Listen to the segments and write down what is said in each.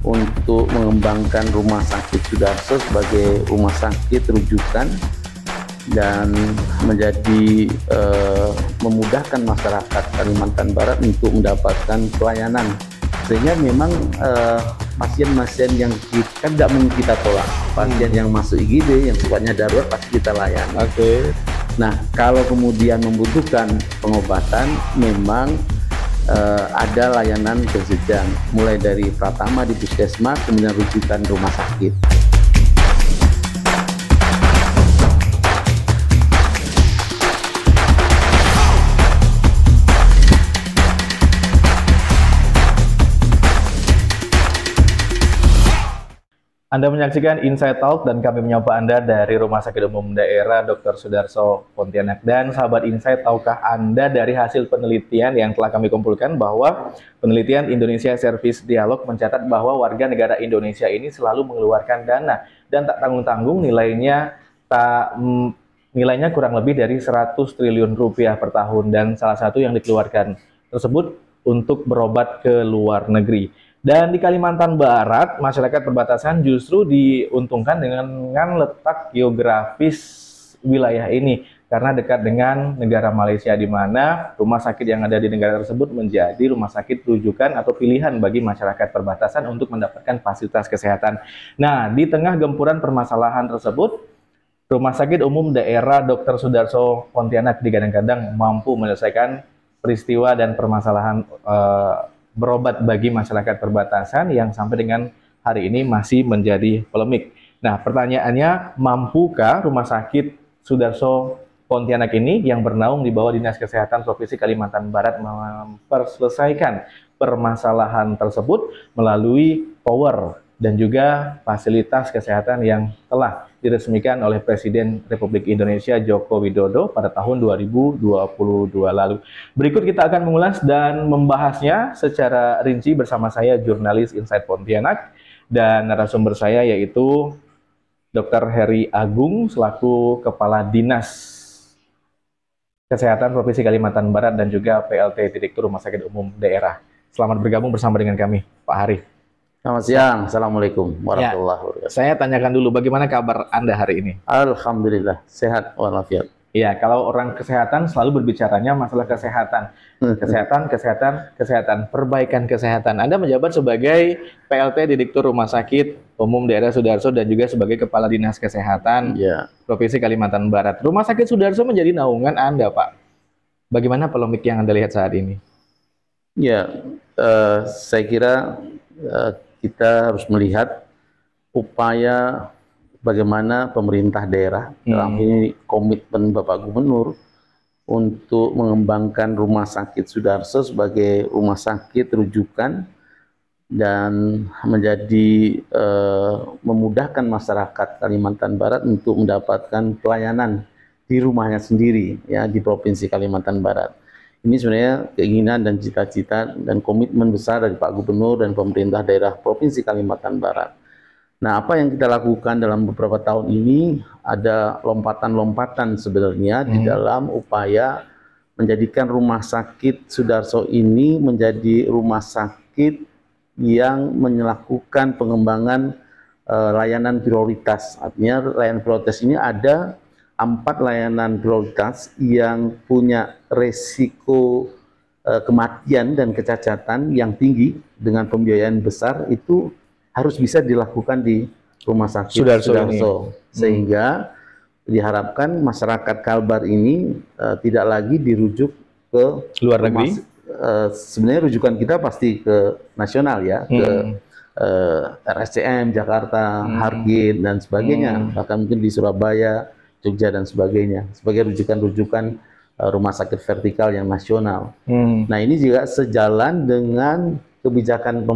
untuk mengembangkan Rumah Sakit Sudarso sebagai rumah sakit rujukan dan menjadi memudahkan masyarakat Kalimantan Barat untuk mendapatkan pelayanan, sehingga memang pasien-pasien yang kita tidak mungkin kita tolak, pasien yang masuk IGD yang sifatnya darurat pasti kita layani. Nah, kalau kemudian membutuhkan pengobatan, memang ada layanan berjenjang, mulai dari pratama di puskesmas, kemudian rujukan rumah sakit. Anda menyaksikan Inside Talk dan kami menyapa Anda dari Rumah Sakit Umum Daerah Dr. Sudarso Pontianak. Dan sahabat Inside, tahukah Anda dari hasil penelitian yang telah kami kumpulkan bahwa penelitian Indonesia Service Dialog mencatat bahwa warga negara Indonesia ini selalu mengeluarkan dana dan tak tanggung-tanggung nilainya kurang lebih dari 100 triliun rupiah per tahun, dan salah satu yang dikeluarkan tersebut untuk berobat ke luar negeri. Dan di Kalimantan Barat, masyarakat perbatasan justru diuntungkan dengan letak geografis wilayah ini karena dekat dengan negara Malaysia, di mana rumah sakit yang ada di negara tersebut menjadi rumah sakit rujukan atau pilihan bagi masyarakat perbatasan untuk mendapatkan fasilitas kesehatan. Nah, di tengah gempuran permasalahan tersebut, Rumah Sakit Umum Daerah Dr. Sudarso Pontianak digadang-gadang mampu menyelesaikan peristiwa dan permasalahan berobat bagi masyarakat perbatasan yang sampai dengan hari ini masih menjadi polemik. Nah, pertanyaannya, mampukah Rumah Sakit Sudarso Pontianak ini yang bernaung di bawah Dinas Kesehatan Provinsi Kalimantan Barat memperselesaikan permasalahan tersebut melalui power dan juga fasilitas kesehatan yang telah diresmikan oleh Presiden Republik Indonesia Joko Widodo pada tahun 2022 lalu. Berikut kita akan mengulas dan membahasnya secara rinci bersama saya, jurnalis Inside Pontianak, dan narasumber saya yaitu Dr. Heri Agung selaku Kepala Dinas Kesehatan Provinsi Kalimantan Barat dan juga PLT Direktur Rumah Sakit Umum Daerah. Selamat bergabung bersama dengan kami, Pak Hari. Selamat siang, Assalamualaikum warahmatullahi wabarakatuh. Saya tanyakan dulu, bagaimana kabar Anda hari ini? Alhamdulillah, sehat walafiat. Ya, kalau orang kesehatan selalu berbicaranya masalah kesehatan. Kesehatan, perbaikan kesehatan. Anda menjabat sebagai PLT Direktur Rumah Sakit Umum Daerah Sudarso dan juga sebagai Kepala Dinas Kesehatan Provinsi Kalimantan Barat. Rumah Sakit Sudarso menjadi naungan Anda, Pak. Bagaimana polemik yang Anda lihat saat ini? Ya, saya kira kita harus melihat upaya bagaimana pemerintah daerah, dalam ini komitmen Bapak Gubernur untuk mengembangkan Rumah Sakit Sudarso sebagai rumah sakit rujukan dan menjadi memudahkan masyarakat Kalimantan Barat untuk mendapatkan pelayanan di rumahnya sendiri, ya, di Provinsi Kalimantan Barat. Ini sebenarnya keinginan dan cita-cita dan komitmen besar dari Pak Gubernur dan pemerintah daerah Provinsi Kalimantan Barat. Nah, apa yang kita lakukan dalam beberapa tahun ini, ada lompatan-lompatan sebenarnya di dalam upaya menjadikan Rumah Sakit Sudarso ini menjadi rumah sakit yang melakukan pengembangan layanan prioritas. Artinya layanan prioritas ini ada 4 layanan prioritas yang punya resiko kematian dan kecacatan yang tinggi dengan pembiayaan besar, itu harus bisa dilakukan di Rumah Sakit Sudarso. Sehingga diharapkan masyarakat Kalbar ini tidak lagi dirujuk ke luar negeri. Sebenarnya rujukan kita pasti ke nasional, ya, ke RSCM Jakarta, Hargit dan sebagainya, bahkan mungkin di Surabaya, Jogja dan sebagainya, sebagai rujukan-rujukan rumah sakit vertikal yang nasional. Nah, ini juga sejalan dengan kebijakan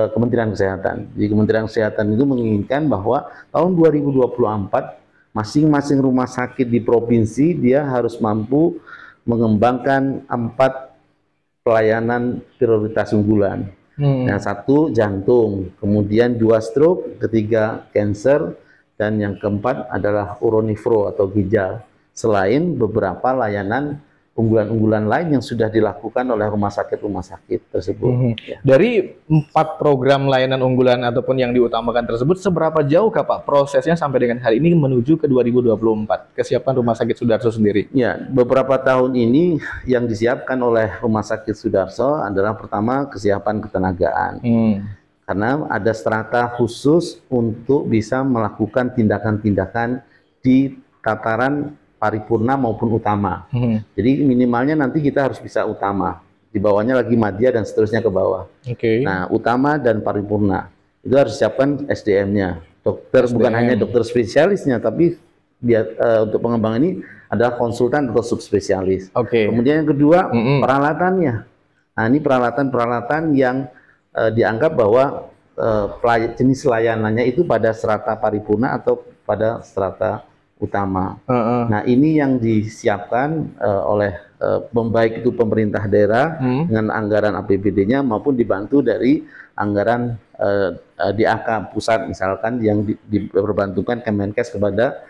Kementerian Kesehatan. Jadi Kementerian Kesehatan itu menginginkan bahwa tahun 2024 masing-masing rumah sakit di provinsi dia harus mampu mengembangkan 4 pelayanan prioritas unggulan. Yang 1 jantung, kemudian 2 stroke, ketiga cancer, dan yang keempat adalah uronifro atau ginjal. Selain beberapa layanan unggulan-unggulan lain yang sudah dilakukan oleh rumah sakit tersebut. Ya. Dari 4 program layanan unggulan ataupun yang diutamakan tersebut, seberapa jauh Pak prosesnya sampai dengan hari ini menuju ke 2024 kesiapan Rumah Sakit Sudarso sendiri? Ya, beberapa tahun ini yang disiapkan oleh Rumah Sakit Sudarso adalah pertama kesiapan ketenagaan. Karena ada strata khusus untuk bisa melakukan tindakan-tindakan di tataran paripurna maupun utama. Jadi minimalnya nanti kita harus bisa utama. Di bawahnya lagi madya dan seterusnya ke bawah. Nah, utama dan paripurna itu harus siapkan SDM-nya. Dokter bukan hanya dokter spesialisnya, tapi untuk pengembangan ini adalah konsultan atau subspesialis. Kemudian yang kedua peralatannya. Nah, ini peralatan-peralatan yang dianggap bahwa jenis layanannya itu pada strata paripurna atau pada strata utama. Nah, ini yang disiapkan oleh baik itu pemerintah daerah dengan anggaran APBD-nya maupun dibantu dari anggaran DAK pusat misalkan yang diperbantukan Kemenkes kepada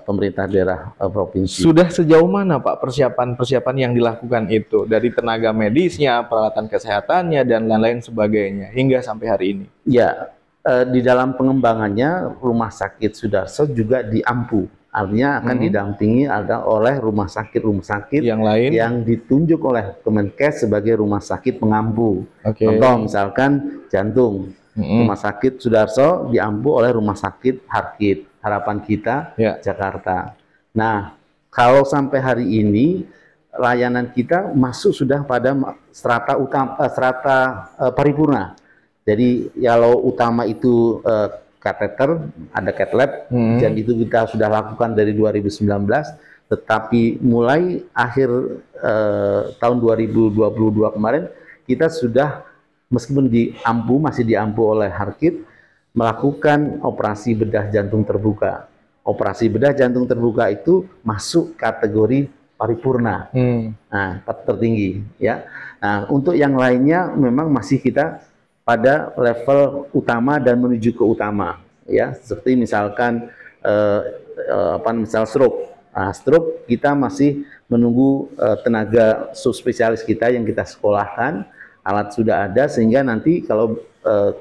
pemerintah daerah provinsi. Sudah sejauh mana Pak persiapan yang dilakukan itu dari tenaga medisnya, peralatan kesehatannya dan lain-lain sebagainya hingga sampai hari ini? Ya, di dalam pengembangannya Rumah Sakit Sudarso juga diampu, artinya akan didampingi oleh rumah sakit yang lain yang ditunjuk oleh Kemenkes sebagai rumah sakit pengampu. Contoh misalkan jantung, Rumah Sakit Sudarso diampu oleh Rumah Sakit Harkit Harapan Kita Jakarta. Nah, kalau sampai hari ini layanan kita masuk sudah pada strata paripurna. Jadi kalau utama itu kateter, ada cath lab, dan itu kita sudah lakukan dari 2019, tetapi mulai akhir tahun 2022 kemarin, kita sudah meskipun masih diampu oleh Harkit, melakukan operasi bedah jantung terbuka. Operasi bedah jantung terbuka itu masuk kategori paripurna, nah tertinggi ya. Nah, untuk yang lainnya memang masih kita pada level utama dan menuju ke utama ya, seperti misalkan misal stroke. Nah, stroke kita masih menunggu tenaga subspesialis kita yang kita sekolahkan, alat sudah ada sehingga nanti kalau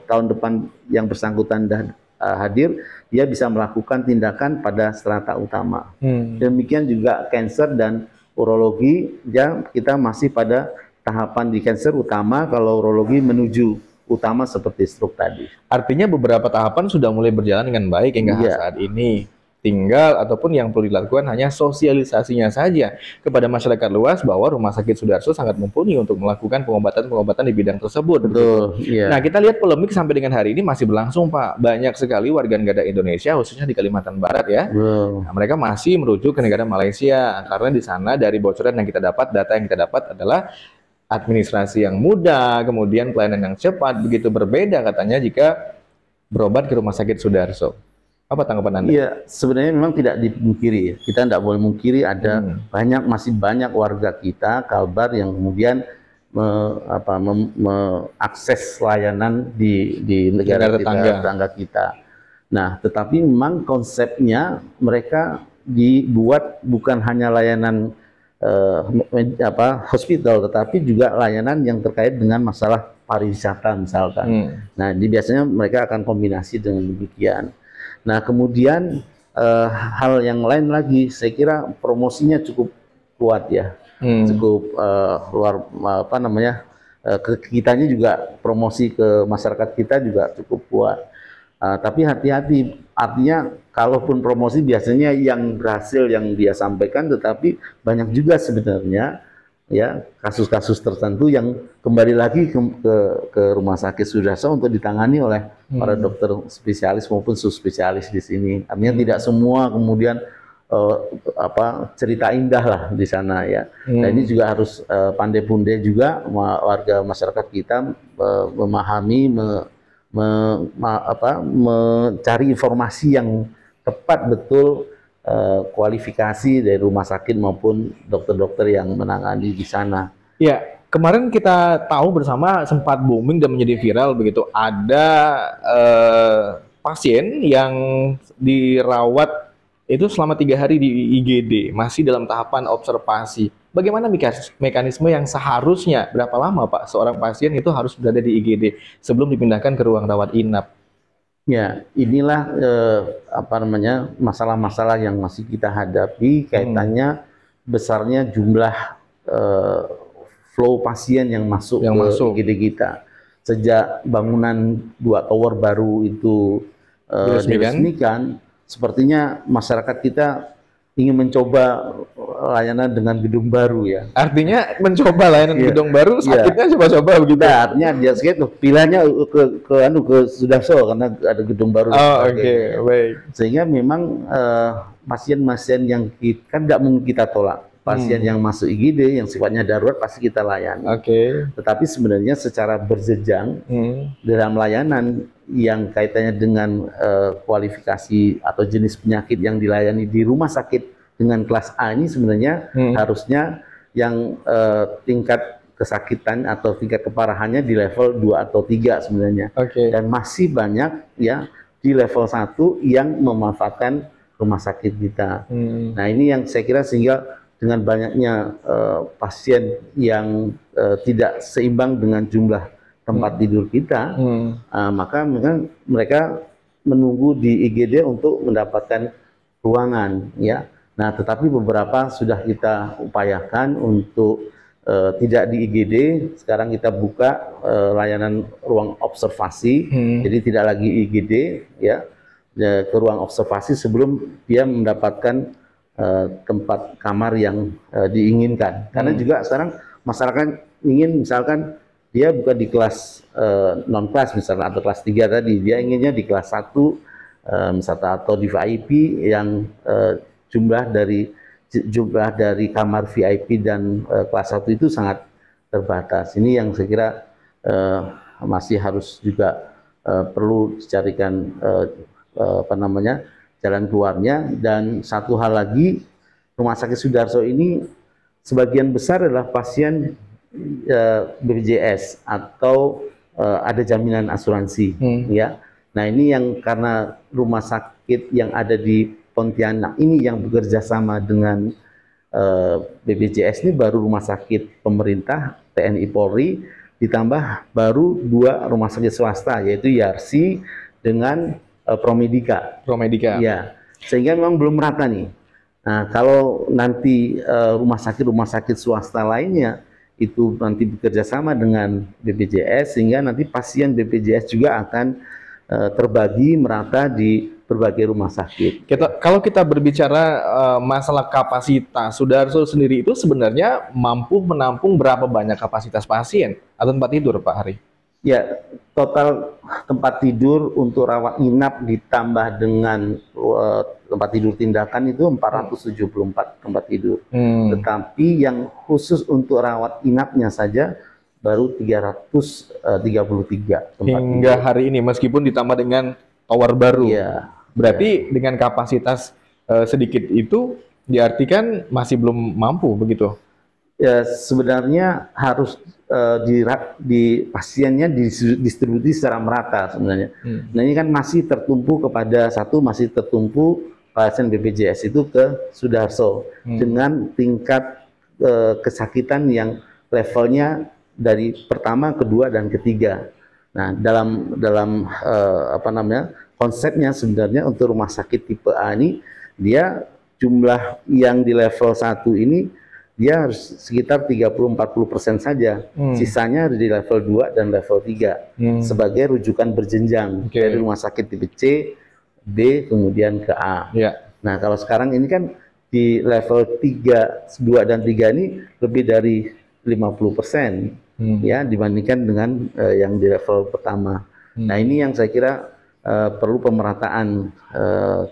tahun depan yang bersangkutan dan hadir, dia bisa melakukan tindakan pada strata utama. Demikian juga cancer dan urologi, ya kita masih pada tahapan di cancer utama, kalau urologi menuju utama seperti stroke tadi. Artinya beberapa tahapan sudah mulai berjalan dengan baik hingga saat ini. Tinggal ataupun yang perlu dilakukan hanya sosialisasinya saja kepada masyarakat luas bahwa Rumah Sakit Sudarso sangat mumpuni untuk melakukan pengobatan-pengobatan di bidang tersebut. Betul. Nah, kita lihat polemik sampai dengan hari ini masih berlangsung, Pak. Banyak sekali warga negara Indonesia, khususnya di Kalimantan Barat ya. Nah, mereka masih merujuk ke negara Malaysia karena di sana dari bocoran yang kita dapat, data yang kita dapat adalah administrasi yang mudah, kemudian pelayanan yang cepat, begitu berbeda katanya jika berobat ke Rumah Sakit Sudarso. Apa tanggapan Anda? Iya, sebenarnya memang tidak dipungkiri. Kita tidak boleh mungkiri ada masih banyak warga kita, Kalbar, yang kemudian mengakses layanan di negara tetangga kita. Nah, tetapi memang konsepnya mereka dibuat bukan hanya layanan hospital, tetapi juga layanan yang terkait dengan masalah pariwisata misalkan. Nah, biasanya mereka akan kombinasi dengan demikian. Nah, kemudian hal yang lain lagi, saya kira promosinya cukup kuat ya, cukup kitanya juga promosi ke masyarakat kita juga cukup kuat. Tapi hati-hati, artinya kalaupun promosi biasanya yang berhasil yang dia sampaikan, tetapi banyak juga sebenarnya ya kasus-kasus tertentu yang kembali lagi ke Rumah Sakit Sudarso untuk ditangani oleh para dokter spesialis maupun subspesialis di sini. Artinya tidak semua kemudian cerita indah lah di sana ya. Nah, ini juga harus pandai-pandai juga warga masyarakat kita memahami, mencari informasi yang tepat betul, kualifikasi dari rumah sakit maupun dokter-dokter yang menangani di sana. Ya, kemarin kita tahu bersama sempat booming dan menjadi viral begitu. Ada pasien yang dirawat itu selama 3 hari di IGD, masih dalam tahapan observasi. Bagaimana mekanisme yang seharusnya berapa lama Pak seorang pasien itu harus berada di IGD sebelum dipindahkan ke ruang rawat inap? Ya, inilah apa namanya masalah-masalah yang masih kita hadapi kaitannya besarnya jumlah flow pasien yang masuk ke IGD kita. Sejak bangunan 2 tower baru itu diresmikan, sepertinya masyarakat kita ingin mencoba layanan dengan gedung baru ya. Artinya mencoba layanan gedung baru, sakitnya coba-coba begitu. Nah, artinya dia sakit pilihannya ke Sudarso karena ada gedung baru. Baik. Sehingga memang pasien-pasien yang kan nggak mungkin kita tolak. Pasien yang masuk IGD yang sifatnya darurat pasti kita layani. Tetapi sebenarnya secara berjenjang dalam layanan yang kaitannya dengan kualifikasi atau jenis penyakit yang dilayani di rumah sakit dengan kelas A ini sebenarnya harusnya yang tingkat kesakitan atau tingkat keparahannya di level 2 atau 3 sebenarnya. Dan masih banyak ya di level 1 yang memanfaatkan rumah sakit kita. Nah, ini yang saya kira sehingga dengan banyaknya pasien yang tidak seimbang dengan jumlah tempat tidur kita, maka mereka menunggu di IGD untuk mendapatkan ruangan, ya. Nah, tetapi beberapa sudah kita upayakan untuk tidak di IGD. Sekarang kita buka layanan ruang observasi, jadi tidak lagi IGD, ya, ke ruang observasi sebelum dia mendapatkan tempat kamar yang diinginkan. Karena juga sekarang masyarakat ingin misalkan dia bukan di kelas non kelas misalnya atau kelas 3 tadi, dia inginnya di kelas 1 misalnya atau di VIP yang jumlah dari kamar VIP dan kelas 1 itu sangat terbatas. Ini yang saya kira masih harus juga perlu dicarikan apa namanya jalan keluarnya. Dan satu hal lagi, Rumah Sakit Sudarso ini sebagian besar adalah pasien BPJS atau ada jaminan asuransi, ya. Nah, ini yang karena rumah sakit yang ada di Pontianak ini yang bekerja sama dengan BPJS ini baru rumah sakit pemerintah TNI Polri ditambah baru 2 rumah sakit swasta yaitu Yarsi dengan Promedika. Ya, sehingga memang belum merata nih. Nah, kalau nanti rumah sakit swasta lainnya itu nanti bekerja sama dengan BPJS, sehingga nanti pasien BPJS juga akan terbagi merata di berbagai rumah sakit. Kalau kita berbicara masalah kapasitas, Sudarso sendiri itu sebenarnya mampu menampung berapa banyak kapasitas pasien atau tempat tidur, Pak Hari? Ya, total tempat tidur untuk rawat inap ditambah dengan tempat tidur tindakan itu 474 tempat tidur. Tetapi yang khusus untuk rawat inapnya saja baru 333 tempat hingga tidur. Hari ini meskipun ditambah dengan tower baru. Ya. Berarti dengan kapasitas sedikit itu diartikan masih belum mampu begitu? Ya, sebenarnya harus di pasiennya didistribusi secara merata sebenarnya. Nah, ini kan masih tertumpu masih tertumpu pasien BPJS itu ke Sudarso dengan tingkat kesakitan yang levelnya dari pertama, kedua, dan ketiga. Nah, dalam apa namanya konsepnya sebenarnya untuk rumah sakit tipe A ini dia jumlah yang di level 1 ini dia harus sekitar 30-40% saja. Sisanya di level 2 dan level 3 sebagai rujukan berjenjang dari rumah sakit tipe C, B, kemudian ke A. Nah, kalau sekarang ini kan di level 3, 2 dan 3 ini lebih dari 50% ya dibandingkan dengan yang di level pertama. Nah, ini yang saya kira perlu pemerataan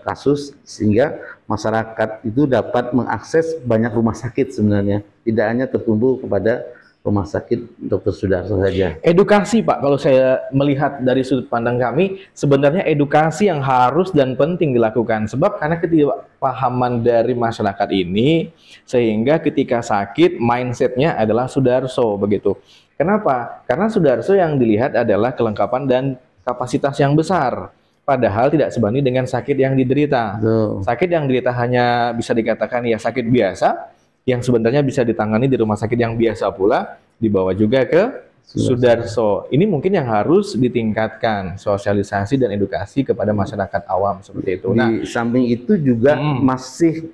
kasus sehingga masyarakat itu dapat mengakses banyak rumah sakit sebenarnya, tidak hanya tertumpu kepada rumah sakit Dr. Sudarso saja. Edukasi, Pak, kalau saya melihat dari sudut pandang kami, sebenarnya edukasi yang harus dan penting dilakukan. Sebab karena ketidakpahaman dari masyarakat ini, sehingga ketika sakit, mindsetnya adalah Sudarso, begitu. Kenapa? Karena Sudarso yang dilihat adalah kelengkapan dan kapasitas yang besar. Padahal tidak sebanding dengan sakit yang diderita. Sakit yang diderita hanya bisa dikatakan ya sakit biasa, yang sebenarnya bisa ditangani di rumah sakit yang biasa pula dibawa juga ke Sudarso. Ini mungkin yang harus ditingkatkan sosialisasi dan edukasi kepada masyarakat awam seperti itu. Nah, Di samping itu juga masih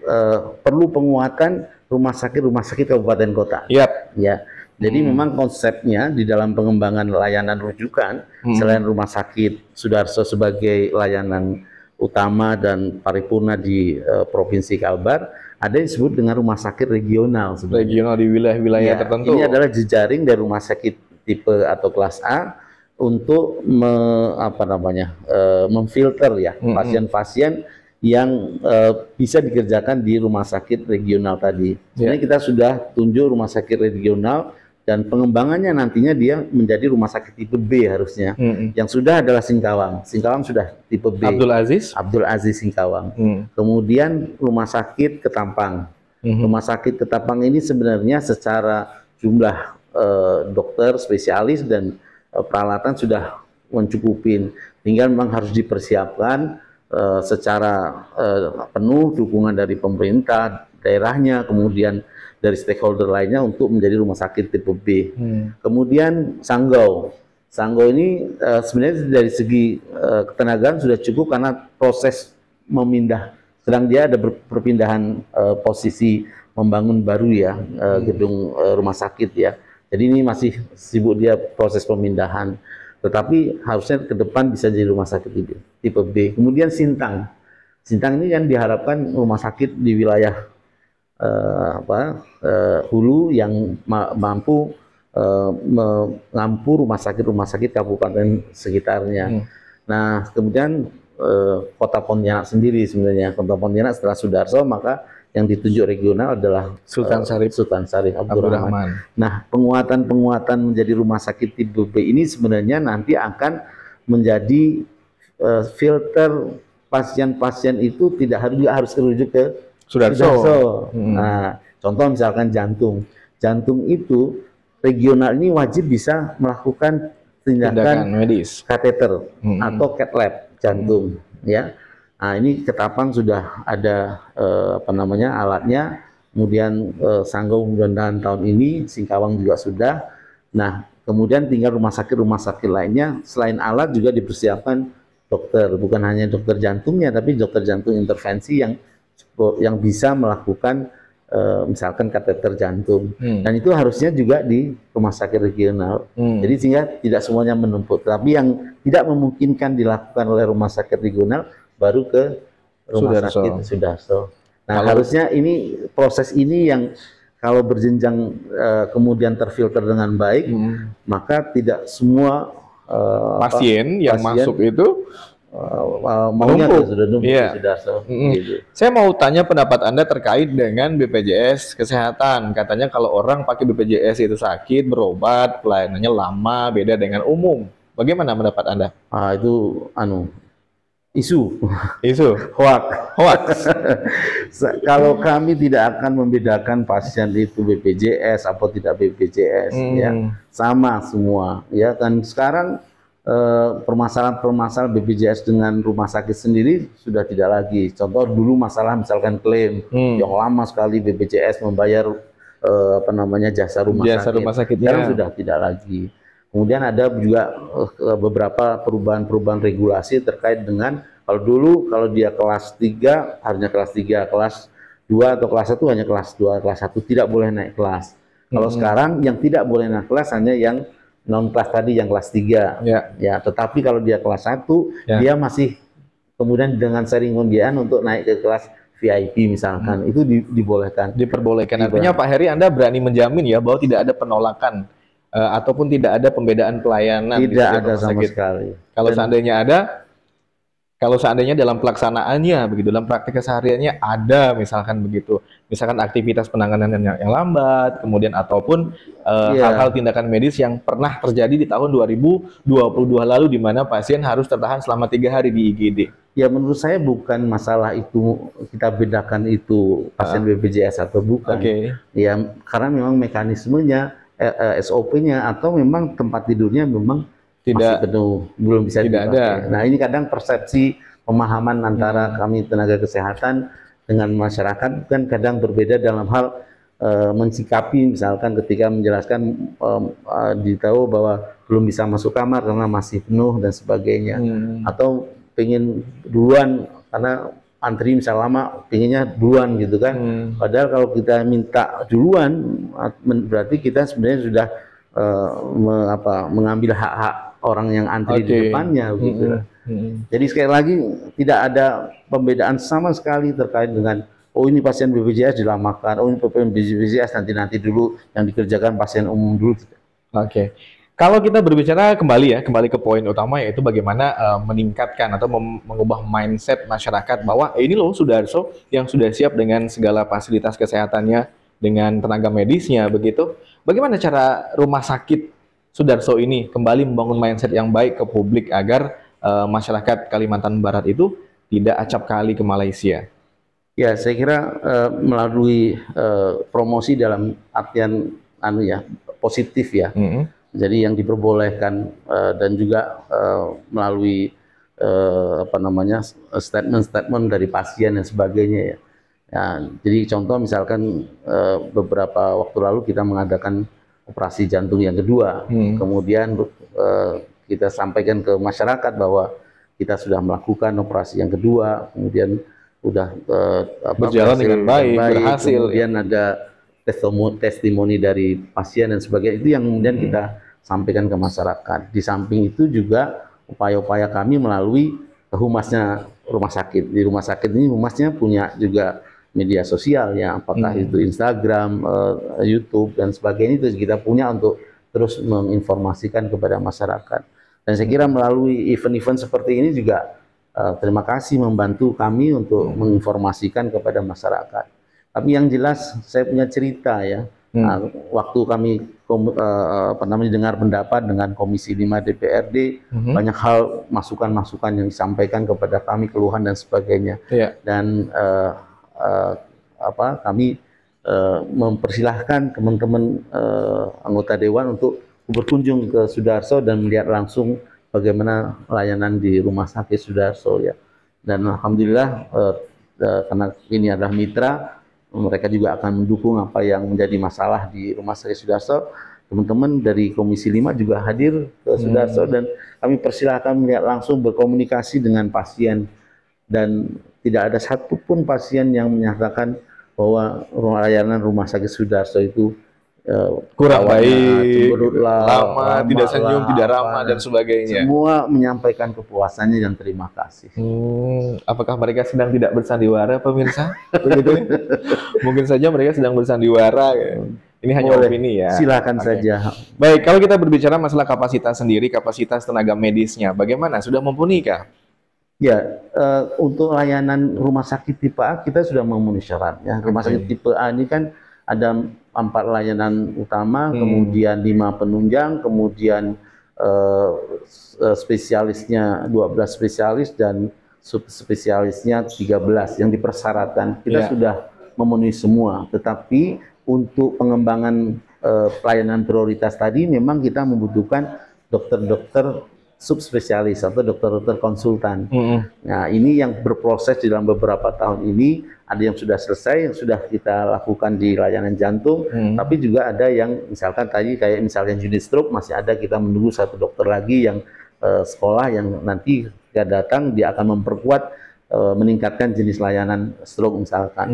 perlu penguatan rumah sakit kabupaten kota. yap. Ya, jadi memang konsepnya di dalam pengembangan layanan rujukan selain rumah sakit Sudarso sebagai layanan utama dan paripurna di Provinsi Kalbar, ada yang disebut dengan rumah sakit regional sebenarnya. Regional di wilayah-wilayah Ya, tertentu. ini adalah jejaring dari rumah sakit tipe atau kelas A untuk memfilter ya pasien-pasien yang bisa dikerjakan di rumah sakit regional tadi. Ini kita sudah tunjuk rumah sakit regional dan pengembangannya nantinya dia menjadi rumah sakit tipe B harusnya. Yang sudah adalah Singkawang. Singkawang sudah tipe B. Abdul Aziz Singkawang. Kemudian rumah sakit Ketapang. Rumah sakit Ketapang ini sebenarnya secara jumlah dokter spesialis dan peralatan sudah mencukupin, tinggal memang harus dipersiapkan secara penuh dukungan dari pemerintah daerahnya, kemudian dari stakeholder lainnya untuk menjadi rumah sakit tipe B. Kemudian Sanggau ini sebenarnya dari segi ketenagaan sudah cukup karena proses memindah, sedang dia ada perpindahan posisi membangun baru ya gedung rumah sakit ya. Jadi ini masih sibuk dia proses pemindahan, tetapi harusnya ke depan bisa jadi rumah sakit tipe B. Kemudian Sintang ini kan diharapkan rumah sakit di wilayah hulu yang mampu mengampu rumah sakit kabupaten sekitarnya. Nah, kemudian Kota Pontianak sendiri sebenarnya, Kota Pontianak setelah Sudarso maka yang ditunjuk regional adalah Sultan Syarif Abdurrahman. Nah, penguatan menjadi rumah sakit tipe B ini sebenarnya nanti akan menjadi filter pasien-pasien itu tidak harus rujuk ke Sudarso. Nah, contoh misalkan jantung itu regional ini wajib bisa melakukan tindakan medis, kateter atau cath lab jantung, ya. Nah, ini Ketapang sudah ada alatnya, kemudian Sanggau mudah-mudahan tahun ini, Singkawang juga sudah. Nah, kemudian tinggal rumah sakit lainnya, selain alat juga dipersiapkan dokter, bukan hanya dokter jantungnya, tapi dokter jantung intervensi yang bisa melakukan misalkan kateter jantung. Dan itu harusnya juga di rumah sakit regional. Jadi sehingga tidak semuanya menumpuk, tapi yang tidak memungkinkan dilakukan oleh rumah sakit regional baru ke rumah sakit Sudarso. Nah, harusnya ini proses ini yang kalau berjenjang kemudian terfilter dengan baik, maka tidak semua pasien yang masuk itu maunya sudah numpuk di Sudarso. Gitu. Saya mau tanya pendapat Anda terkait dengan BPJS Kesehatan. Katanya kalau orang pakai BPJS itu sakit, berobat, pelayanannya lama, beda dengan umum. Bagaimana pendapat Anda? Itu isu hoax. Kalau kami tidak akan membedakan pasien itu BPJS atau tidak BPJS, ya sama semua, ya kan. Sekarang permasalahan BPJS dengan rumah sakit sendiri sudah tidak lagi. Contoh dulu masalah misalkan klaim yang lama sekali BPJS membayar jasa rumah sakit. Sekarang sudah tidak lagi. Kemudian ada juga beberapa perubahan regulasi terkait dengan kalau dulu kalau dia kelas 3 harusnya kelas 3, kelas 2 atau kelas 1 hanya kelas 2, kelas 1 tidak boleh naik kelas. Kalau sekarang yang tidak boleh naik kelas hanya yang non kelas tadi yang kelas 3. Ya, tetapi kalau dia kelas 1 dia masih kemudian dengan sharing pembiayaan untuk naik ke kelas VIP misalkan itu diperbolehkan. Artinya Pak Heri Anda berani menjamin ya bahwa tidak ada penolakan ataupun tidak ada pembedaan pelayanan. Tidak ada sama sekali. Kalau seandainya dalam pelaksanaannya begitu, dalam praktik kesehariannya ada misalkan begitu, misalkan aktivitas penanganan yang lambat, kemudian ataupun hal-hal tindakan medis yang pernah terjadi di tahun 2022 lalu di mana pasien harus tertahan selama 3 hari di IGD. Ya menurut saya bukan masalah itu kita bedakan itu pasien BPJS atau bukan. Ya karena memang mekanismenya SOP-nya atau memang tempat tidurnya memang masih penuh, belum bisa dipakai. Nah ini kadang persepsi pemahaman antara kami tenaga kesehatan dengan masyarakat kan kadang berbeda dalam hal mensikapi misalkan ketika menjelaskan ditahu bahwa belum bisa masuk kamar karena masih penuh dan sebagainya, atau pengen duluan karena antri misal lama, pengennya duluan gitu kan. Padahal kalau kita minta duluan berarti kita sebenarnya sudah mengambil hak-hak orang yang antri di depannya gitu. Jadi sekali lagi tidak ada pembedaan sama sekali terkait dengan oh ini pasien BPJS dilamakan, oh ini pasien BPJS nanti dulu yang dikerjakan pasien umum dulu. Oke. Kalau kita berbicara kembali ke poin utama, yaitu bagaimana meningkatkan atau mengubah mindset masyarakat bahwa ini loh Sudarso yang sudah siap dengan segala fasilitas kesehatannya, dengan tenaga medisnya begitu. Bagaimana cara rumah sakit Sudarso ini kembali membangun mindset yang baik ke publik agar masyarakat Kalimantan Barat itu tidak acap kali ke Malaysia? Ya, saya kira melalui promosi dalam artian positif ya. Jadi yang diperbolehkan dan juga melalui statement-statement dari pasien dan sebagainya ya. Ya, jadi contoh misalkan beberapa waktu lalu kita mengadakan operasi jantung yang kedua, kemudian kita sampaikan ke masyarakat bahwa kita sudah melakukan operasi yang kedua, kemudian sudah berjalan dengan baik, berhasil. Kemudian ada testimoni dari pasien dan sebagainya, itu yang kemudian kita sampaikan ke masyarakat. Di samping itu juga upaya-upaya kami melalui humasnya rumah sakit. Di rumah sakit ini humasnya punya juga media sosial ya, apakah itu Instagram, YouTube dan sebagainya, itu kita punya untuk terus menginformasikan kepada masyarakat. Dan saya kira melalui event-event seperti ini juga terima kasih membantu kami untuk menginformasikan kepada masyarakat. Tapi yang jelas saya punya cerita ya. Waktu kami dengar pendapat dengan Komisi 5 DPRD, banyak hal masukan-masukan yang disampaikan kepada kami, keluhan dan sebagainya. Dan kami mempersilahkan teman-teman anggota dewan untuk berkunjung ke Sudarso dan melihat langsung bagaimana layanan di Rumah Sakit Sudarso ya. Dan alhamdulillah karena ini adalah mitra, mereka juga akan mendukung apa yang menjadi masalah di Rumah Sakit Sudarso. Teman-teman dari Komisi 5 juga hadir ke Sudarso dan kami persilahkan melihat langsung, berkomunikasi dengan pasien, dan tidak ada satupun pasien yang menyatakan bahwa layanan Rumah Sakit Sudarso itu kurang baik, lama, tidak senyum, tidak ramah dan sebagainya. Semua menyampaikan kepuasannya dan terima kasih. Apakah mereka sedang tidak bersandiwara, pemirsa? Begitu? Mungkin saja mereka sedang bersandiwara. Ini hanya opini ya. Silakan saja. Baik, kalau kita berbicara masalah kapasitas sendiri, kapasitas tenaga medisnya, bagaimana? Sudah mumpuni kah? Ya, untuk layanan rumah sakit tipe A kita sudah memenuhi syarat. Ya. Rumah sakit tipe A ini kan ada 4 layanan utama, kemudian 5 penunjang, kemudian spesialisnya 12 spesialis dan subspesialisnya 13 yang dipersyaratkan. Kita sudah memenuhi semua, tetapi untuk pengembangan pelayanan prioritas tadi memang kita membutuhkan dokter-dokter subspesialis atau dokter-dokter konsultan. Nah, ini yang berproses dalam beberapa tahun ini. Ada yang sudah selesai, yang sudah kita lakukan di layanan jantung, tapi juga ada yang misalkan tadi kayak misalnya unit stroke, masih ada kita menunggu 1 dokter lagi yang sekolah yang nanti dia datang, dia akan memperkuat, meningkatkan jenis layanan stroke misalkan.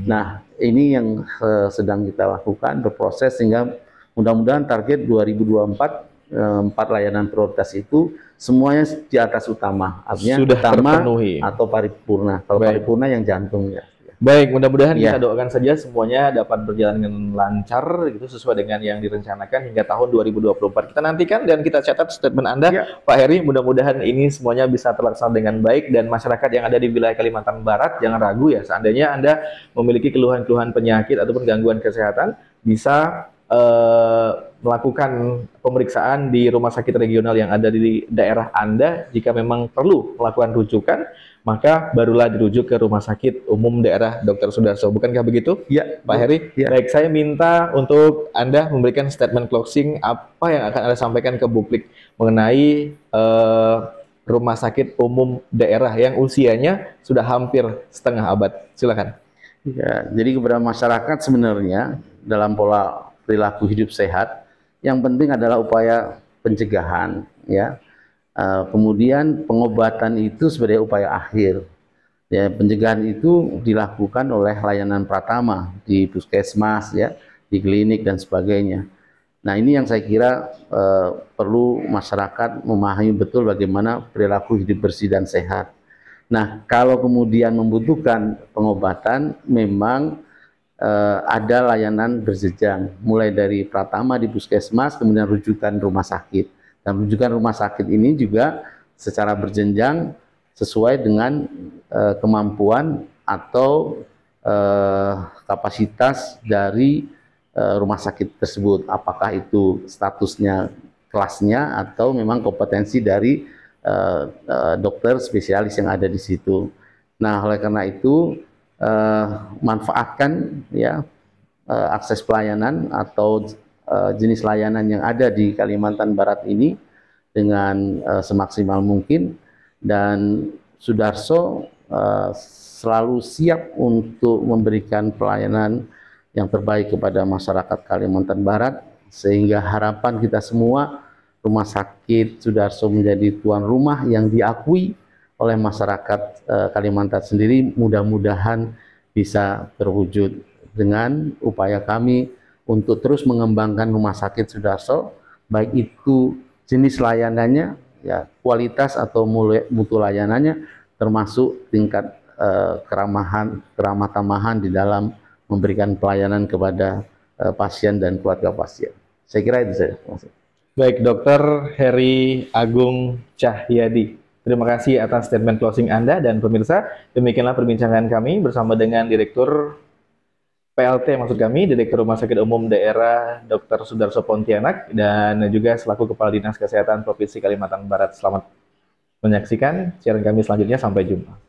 Nah, ini yang sedang kita lakukan, berproses, sehingga mudah-mudahan target 2024 4 layanan prioritas itu semuanya di atas utama, artinya sudah utama terpenuhi atau paripurna. Kalau paripurna yang jantung ya. Baik, mudah-mudahan kita doakan saja semuanya dapat berjalan dengan lancar gitu, sesuai dengan yang direncanakan hingga tahun 2024. Kita nantikan dan kita catat statement Anda, Pak Heri. Mudah-mudahan ini semuanya bisa terlaksana dengan baik, dan masyarakat yang ada di wilayah Kalimantan Barat jangan ragu ya, seandainya Anda memiliki keluhan-keluhan penyakit ataupun gangguan kesehatan, bisa melakukan pemeriksaan di rumah sakit regional yang ada di daerah Anda. Jika memang perlu melakukan rujukan, maka barulah dirujuk ke Rumah Sakit Umum Daerah Dr. Sudarso. Bukankah begitu, Pak Heri? Baik, saya minta untuk Anda memberikan statement closing, apa yang akan Anda sampaikan ke publik mengenai Rumah Sakit Umum Daerah yang usianya sudah hampir setengah abad. Silakan. Ya, jadi kepada masyarakat sebenarnya dalam pola perilaku hidup sehat, yang penting adalah upaya pencegahan, ya. Kemudian pengobatan itu sebagai upaya akhir. Ya, pencegahan itu dilakukan oleh layanan pratama di puskesmas, ya, di klinik dan sebagainya. Nah, ini yang saya kira perlu masyarakat memahami betul bagaimana perilaku hidup bersih dan sehat. Nah, kalau kemudian membutuhkan pengobatan, memang ada layanan berjenjang, mulai dari pratama di puskesmas, kemudian rujukan rumah sakit. Dan rujukan rumah sakit ini juga secara berjenjang sesuai dengan kemampuan atau kapasitas dari rumah sakit tersebut. Apakah itu statusnya kelasnya atau memang kompetensi dari dokter spesialis yang ada di situ. Nah, oleh karena itu manfaatkan ya akses pelayanan atau jenis layanan yang ada di Kalimantan Barat ini dengan semaksimal mungkin, dan Sudarso selalu siap untuk memberikan pelayanan yang terbaik kepada masyarakat Kalimantan Barat, sehingga harapan kita semua Rumah Sakit Sudarso menjadi tuan rumah yang diakui oleh masyarakat Kalimantan sendiri, mudah-mudahan bisa terwujud dengan upaya kami untuk terus mengembangkan Rumah Sakit Sudarso, baik itu jenis layanannya, ya, kualitas atau mutu layanannya, termasuk tingkat keramah tamahan di dalam memberikan pelayanan kepada pasien dan keluarga pasien. Saya kira itu saja. Baik, Dr. Heri Agung Cahyadi. Terima kasih atas statement closing Anda, dan pemirsa, demikianlah perbincangan kami bersama dengan Direktur PLT, maksud kami, Direktur Rumah Sakit Umum Daerah Dr. Sudarso Pontianak, dan juga selaku Kepala Dinas Kesehatan Provinsi Kalimantan Barat. Selamat menyaksikan siaran kami selanjutnya. Sampai jumpa.